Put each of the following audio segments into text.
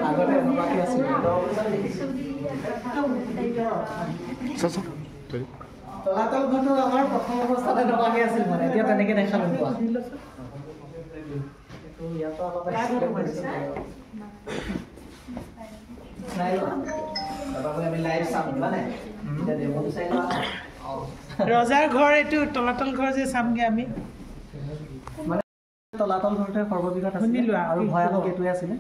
আগতে এনেকুৱাকৈ আছিল তলাতল ঘৰটো আমাৰ প্ৰথম অৱস্থাত এনেকুৱাকৈ আছিল মানে এতিয়া তেনেকৈ দেখা নোপোৱা ৰজাৰ ঘৰ এইটো তলাতল ঘৰ যে চামগে আমি তলাতল ঘৰতে সৰ্ববৃহৎ আছিল আৰু ভয়ানক এইটোৱে আছিলে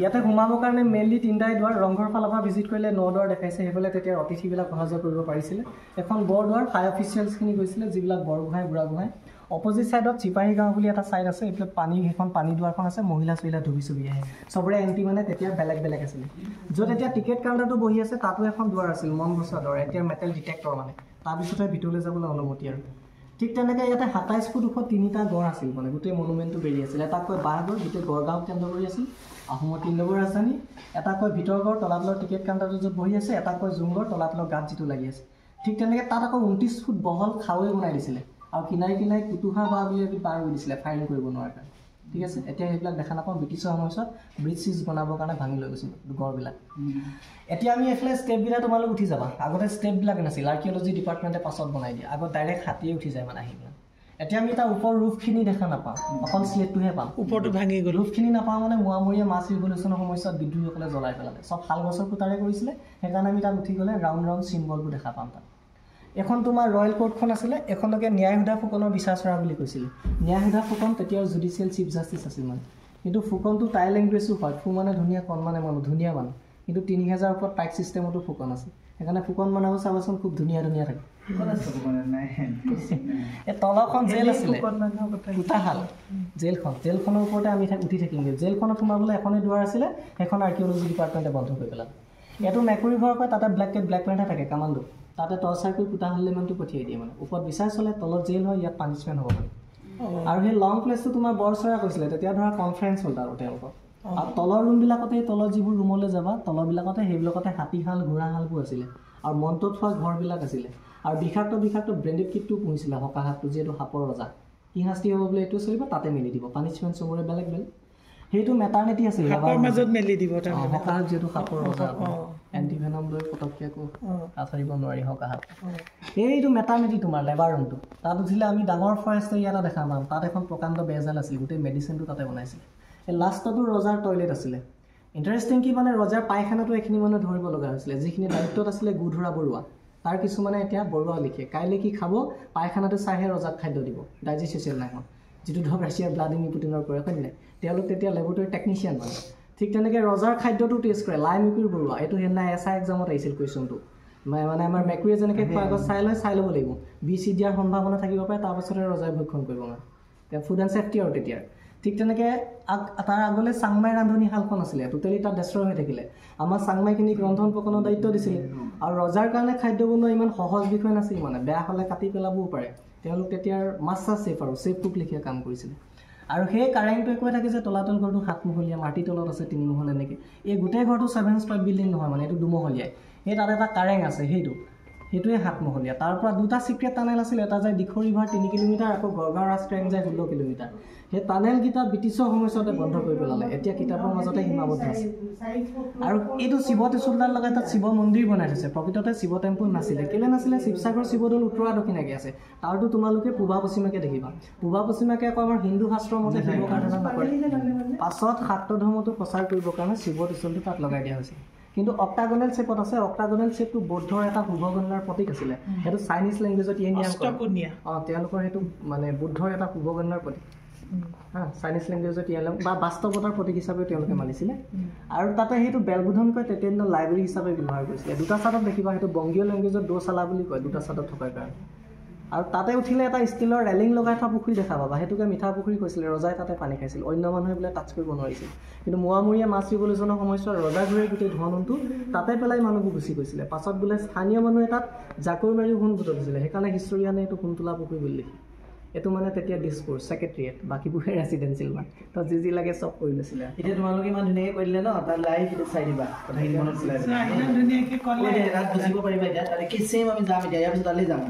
ইয়াতে সোমাবৰ কাৰণে মেইনলি তিনিটাই দুৱাৰ ৰংঘৰ ফালৰ পৰা ভিজিট কৰিলে 9 দুৱাৰ দেখাইছে সেইফালে তেতিয়া অতিথিবিলাক অহা যোৱা কৰিব পাৰিছিলে এখন বৰ দুৱাৰ হাই অফিচিয়েলছখিনি গৈছিলে যিবিলাক বৰগোহাঁই বুঢ়াগোহাঁই অপজিট ছাইডত চিপাহী গাঁও বুলি এটা ছাইড আছে এইফালে সেইখন পানী দুৱাৰখন আছে মহিলা চহিলা ধুবি চুবি আহে চবৰে এণ্ট্ৰি মানে তেতিয়া বেলেগ বেলেগ আছিলে য'ত এতিয়া টিকেট কাউণ্টাৰটো বহি আছে তাতো এখন দুৱাৰ আছিল মন বচোৱা দুৱাৰ এতিয়া মেটেল ডিটেক্টৰ মানে তাৰপিছতে ভিতৰলৈ যাবলৈ অনুমতি আৰু ঠিক তেনেকৈ ইয়াতে 27 ফুট ওখ 3টা গড় আছিল মানে গোটেই মনুমেণ্টটো বেৰি আছিল এটাকৈ বাঁহগড় গোটেই গড়গাঁও কেন্দ্ৰ কৰি আছিল আহোমৰ 3 নম্বৰ ৰাজধানী এটাকৈ ভিতৰ গড় তলাতলৰ টিকেট কাউণ্টাৰটো য'ত বহি আছে এটাকৈ জুংগড় তলাতলৰ গাত যিটো লাগি আছে ঠিক তেনেকৈ তাত আকৌ 29 ফুট বহল খাৱৈ বনাই দিছিলে আৰু কিনাৰে কিনাৰে কুতুহা বাঁহ বুলি এবিধ বাঁহ ৰুই দিছিলে ফায়াৰিং কৰিব নোৱাৰাৰ কাৰণে ঠিক আছে এতিয়া সেইবিলাক দেখা নাপাওঁ ব্ৰিটিছৰ সময়ছোৱাত ব্ৰিজ চিজ বনাবৰ কাৰণে ভাঙি লৈ গৈছিল গড়বিলাক এতিয়া আমি এইফালে ষ্টেপবিলাক তোমালোক উঠি যাবা আগতে ষ্টেপবিলাক নাছিল আৰ্কিঅলজি ডিপাৰ্টমেণ্টে পাছত বনাই দিয়ে আগত ডাইৰেক্ট হাতীয়ে উঠি যায় মানে আহি পেলাই এতিয়া আমি তাৰ ওপৰ ৰুফখিনি দেখা নাপাওঁ অকল স্লেটটোহে পাম ওপৰটো ভাঙি গ'ল ৰুফখিনি নাপাওঁ মানে মোৱামৰীয়া মাছ ৰিভলিউচনৰ সময়ছোৱাত বিদ্ৰোহীসকলে জ্বলাই পেলালে চব শাল গছৰ খুটাৰে কৰিছিলে সেইকাৰণে আমি তাত উঠি গ'লে ৰাউণ্ড চিম্বলবোৰ দেখা পাম তাত এখন তোমাৰ ৰয়েল কোৰ্টখন আছিলে এখনকে ন্যায়সুধা ফুকনৰ বিচাৰচৰা বুলি কৈছিলে ন্যায়সুধা ফুকন তেতিয়াৰ জুডিচিয়েল চিফ জাষ্টিচ আছিল মানে কিন্তু ফুকনটো টাই লেংগুৱেজো হয় ফু মানে ধুনীয়া কণ মানে মানুহ ধুনীয়া মানুহ কিন্তু 3000 ওপৰত টাইক ছিষ্টেমতো ফুকন আছে সেইকাৰণে ফুকন মানুহ চাবাচোন খুব ধুনীয়া ধুনীয়া থাকে এই তলখন জেল আছিলে কুটাহাল জেলখনৰ ওপৰতে আমি উঠি থাকিমগৈ জেলখনত সোমাবলৈ এখনেই দুৱাৰ আছিলে সেইখন আৰ্কিঅলজি ডিপাৰ্টমেণ্টে বন্ধ কৰি পেলালে এইটো মেকুৰী ঘৰ কয় তাতে ব্লেক পেণ্টহে থাকে কামাণ্ডো তাতে টৰ্চাৰ কৰি কুটাহালিমানটো পঠিয়াই দিয়ে মানে ওপৰত বিচাৰ চলে তলত জেল হয় ইয়াত পানিছমেণ্ট হ'ব মানে আৰু সেই লং প্লেচটো তোমাৰ বৰচৰা কৈছিলে তেতিয়া ধৰা কনফাৰেঞ্চ হ'ল আৰু তেওঁলোকৰ আৰু তলৰ ৰুমবিলাকতে তলৰ যিবোৰ ৰুমলৈ যাবা তলবিলাকতে সেইবিলাকতে হাতীশাল ঘোঁৰাশালবোৰ আছিলে আৰু মন্ত্ৰত থোৱা ঘৰবিলাক আছিলে আৰু বিষাক্ত ব্ৰেণ্ডেড কিটটো পুহিছিলে হকাহাতটো যিহেতু সাপৰ ৰজা কি শাস্তি হ'ব বোলে এইটো চলিব তাতে মেলি দিব পানিছমেণ্ট চবৰে বেলেগ বেলেগ সেইটো মেটাৰনিটি আছিল মাজত মেলি দিব হকাহাত যিহেতু সাপৰ ৰজা এণ্টিভেনম লৈ পটককৈ আকৌ আঁতৰিব নোৱাৰি হকাহাত সেইটো মেটাৰনিটি তোমাৰ লেবাৰ ৰুমটো তাত উঠিলে আমি ডাঙৰ ফৰেষ্ট এৰিয়া এটা দেখা পাম তাত এখন প্ৰকাণ্ড বেজাল আছিল গোটেই মেডিচিনটো তাতে বনাইছিলে এই লাষ্টতো ৰজাৰ টয়লেট আছিলে ইণ্টাৰেষ্টিং কি মানে ৰজাৰ পায়খানাটো এইখিনি মানুহে ধৰিব লগা হৈছিলে যিখিনি দায়িত্বত আছিলে গুধৰা বৰুৱা তাৰ কিছুমানে এতিয়া বৰুৱা লিখে কাইলৈ কি খাব পায়খানাটো চাইহে ৰজাক খাদ্য দিব ডাইজেষ্ট হৈছিল নাই যিটো ধৰক ৰাছিয়াৰ ভ্লাডিমিৰ পুটিনৰ কৰে হয় নাই তেওঁলোক তেতিয়া লেবৰেটৰী টেকনিচিয়ান মানে ঠিক তেনেকৈ ৰজাৰ খাদ্যটো টেষ্ট কৰে লাই মেকুৰী বৰুৱা এইটো সেইদিনা এছআই এক্সামত আহিছিল কুৱেশ্যনটো মানে আমাৰ মেকুৰীয়ে যেনেকৈ খোৱাৰ আগত চাই ল'ব লাগিব BC দিয়াৰ সম্ভাৱনা থাকিব পাৰে তাৰপাছতে ৰজাই ভক্ষণ কৰিব মানে ফুড এণ্ড ছেফটি আৰু তেতিয়া ঠিক তেনেকৈ তাৰ আগলৈ চাংমাই ৰান্ধনীশালখন আছিলে টোটেলি তাত ডেষ্ট্ৰয় হৈ থাকিলে আমাৰ চাংমাইখিনিক ৰন্ধন প্ৰকৰণৰ দায়িত্ব দিছিলে আৰু ৰজাৰ কাৰণে খাদ্য বনোৱা ইমান সহজ বিষয় নাছিল মানে বেয়া হ'লে কাটি পেলাবও পাৰে তেওঁলোক তেতিয়াৰ মাষ্টাৰ চেফ আৰু চেফ কুক লিখীয়া কাম কৰিছিলে আৰু সেই কাৰেংটো কৈ থাকে যে তলাতল ঘৰটো 7 মহলীয়া মাটিৰ তলত আছে 3 মহল এনেকৈ এই গোটেই ঘৰটো 7 ষ্ট্ৰাইপ বিল্ডিং নহয় মানে এইটো 2 মহলীয়াই সেই তাত এটা কাৰেং আছে সেইটোৱে 7 মহলীয়া তাৰ পৰা 2টা চিক্ৰেট টানেল আছিল এটা যায় দিখৰিভাৰ 3 কিলোমিটাৰ আকৌ গড়গাঁও ৰাষ্ট্ৰীয় যায় 16 কিলোমিটাৰ সেই টানেলকেইটা ব্ৰিটিছৰ সময়ছোৱাতে বন্ধ কৰি পেলালে এতিয়া কিতাপৰ মাজতে সীমাবদ্ধ আছে আৰু এইটো শিৱ ত্ৰিশূলডাল লগাই তাত শিৱ মন্দিৰ বনাই থৈছে প্ৰকৃততে শিৱ টেম্পল নাছিলে কেলৈ নাছিলে শিৱসাগৰ শিৱদৌল উত্তৰা দক্ষিণাকৈ আছে তাৰতো তোমালোকে পূবা পশ্চিমাকৈ দেখিবা পূবা পশ্চিমাকৈ আকৌ আমাৰ হিন্দু শাস্ত্ৰৰ মতে শিৱক আৰাধনা নকৰে পাছত শাক্ত ধৰ্মটো প্ৰচাৰ কৰিবৰ কাৰণে শিৱ ত্ৰিশূলটো তাত লগাই দিয়া হৈছে কিন্তু অক্টাগনেল শেপত আছে অক্টাগনেল শেপটো বৌদ্ধৰ এটা শুভগণনাৰ প্ৰতীক আছিলে সেইটো চাইনিজ লেংগুৱেজত তেওঁলোকৰ সেইটো মানে বুদ্ধৰ এটা শুভগণনাৰ প্ৰতীক চাইনিজ লেংগুৱেজত বা বাস্তৱতাৰ প্ৰতীক হিচাপে তেওঁলোকে মানিছিলে আৰু তাতে সেইটো বেলবোধন কয় তেতিয়া দিনৰ লাইব্ৰেৰী হিচাপে ব্যৱহাৰ কৰিছিলে 2টা চাদত দেখিবা সেইটো বংগীয় লেংগুৱেজত দোচালা বুলি কয় 2টা চাদত থকাৰ কাৰণে আৰু তাতে উঠিলে এটা ষ্টিলৰ ৰেলিং লগাই থোৱা পুখুৰী দেখা পাবা সেইটোকে মিঠা পুখুৰী কৈছিলে ৰজাই তাতে পানী খাইছিল অন্য মানুহে বোলে টাচ কৰিব নোৱাৰিছিল কিন্তু মোৱামৰীয়া মাছ ৰিভলিউচনৰ সময়ছোৱাত ৰজাঘৰে গোটেই ধনটো তাতে পেলাই মানুহবোৰ গুচি গৈছিলে পাছত বোলে স্থানীয় মানুহে তাত জাকৈ মাৰি সোণ গোট দিছিলে সেইকাৰণে হিষ্টৰিয়ানে এইটো সোণতোলা পুখুৰী বুলি লিখে এইটো মানে তেতিয়া ডিছপ'ৰ্ট ছেক্ৰেটেৰিয়েট বাকীবোৰে ৰেচিডেঞ্চিয়েল মানে তো যি লাগে চব কৰি লৈছিলে এতিয়া তোমালোকে ইমান ধুনীয়াকৈ কৰি দিলে ন তাৰ লাইভ চাই দিবা কথাখিনি মনত পেলাই ধুনীয়াকৈ ক'লে বুজিব পাৰিবা এতিয়া তাতে কি ছেম আমি যাম এতিয়া ইয়াৰ পিছত তালৈ যাম